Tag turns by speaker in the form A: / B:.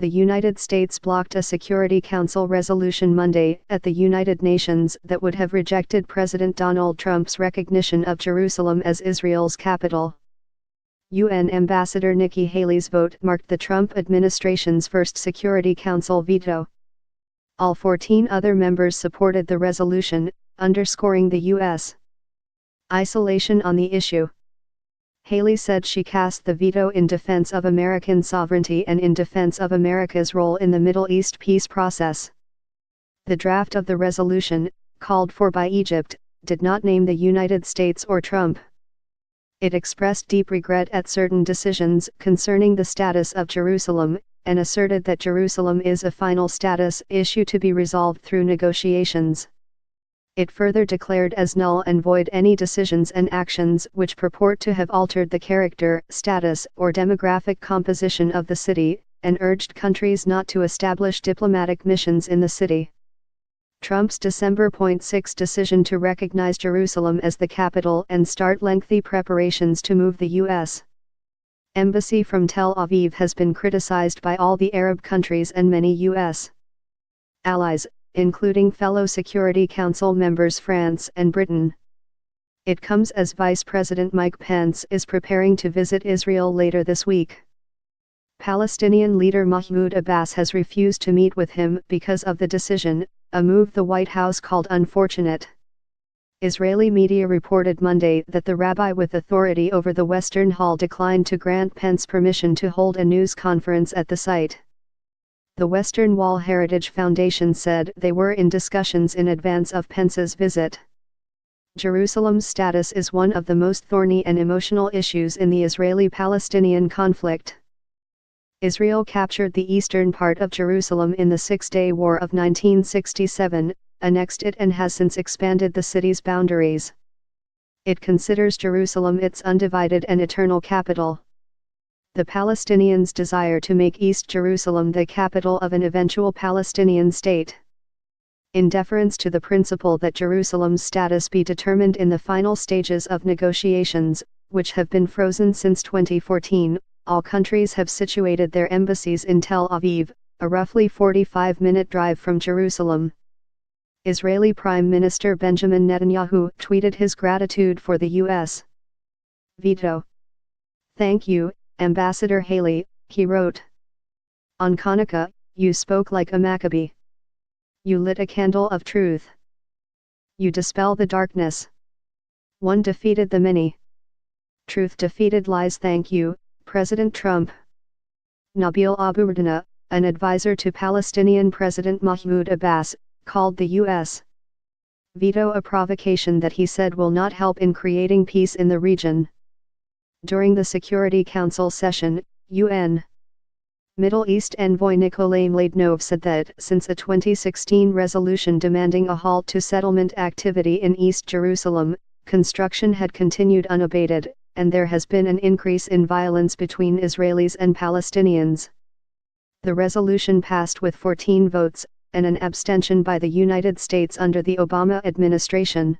A: the United States blocked a Security Council resolution Monday at the United Nations that would have rejected President Donald Trump's recognition of Jerusalem as Israel's capital. UN Ambassador Nikki Haley's vote marked the Trump administration's first Security Council veto. All 14 other members supported the resolution, underscoring the U.S. isolation on the issue. Haley said she cast the veto in defense of American sovereignty and in defense of America's role in the Middle East peace process. The draft of the resolution, called for by Egypt, did not name the United States or Trump. It expressed deep regret at certain decisions concerning the status of Jerusalem, and asserted that Jerusalem is a final status issue to be resolved through negotiations. It further declared as null and void any decisions and actions which purport to have altered the character, status, or demographic composition of the city, and urged countries not to establish diplomatic missions in the city. Trump's December 6 decision to recognize Jerusalem as the capital and start lengthy preparations to move the U.S. embassy from Tel Aviv has been criticized by all the Arab countries and many U.S. allies, including fellow Security Council members France and Britain. It comes as Vice President Mike Pence is preparing to visit Israel later this week. Palestinian leader Mahmoud Abbas has refused to meet with him because of the decision, a move the White House called unfortunate. Israeli media reported Monday that the rabbi with authority over the Western Wall declined to grant Pence permission to hold a news conference at the site. The Western Wall Heritage Foundation said they were in discussions in advance of Pence's visit. Jerusalem's status is one of the most thorny and emotional issues in the Israeli-Palestinian conflict. Israel captured the eastern part of Jerusalem in the Six-Day War of 1967, annexed it and has since expanded the city's boundaries. It considers Jerusalem its undivided and eternal capital. The Palestinians desire to make East Jerusalem the capital of an eventual Palestinian state. In deference to the principle that Jerusalem's status be determined in the final stages of negotiations, which have been frozen since 2014, all countries have situated their embassies in Tel Aviv, a roughly 45-minute drive from Jerusalem. Israeli Prime Minister Benjamin Netanyahu tweeted his gratitude for the U.S. veto. "Thank you, Ambassador Haley," he wrote. "On Hanukkah, you spoke like a Maccabee. You lit a candle of truth. You dispel the darkness. One defeated the many. Truth defeated lies. Thank you, President Trump." Nabil Abu-Rdana, an advisor to Palestinian President Mahmoud Abbas, called the U.S. veto a provocation that he said will not help in creating peace in the region. During the Security Council session, UN Middle East envoy Nikolay Mladenov said that since a 2016 resolution demanding a halt to settlement activity in East Jerusalem, construction had continued unabated, and there has been an increase in violence between Israelis and Palestinians. The resolution passed with 14 votes, and an abstention by the United States under the Obama administration.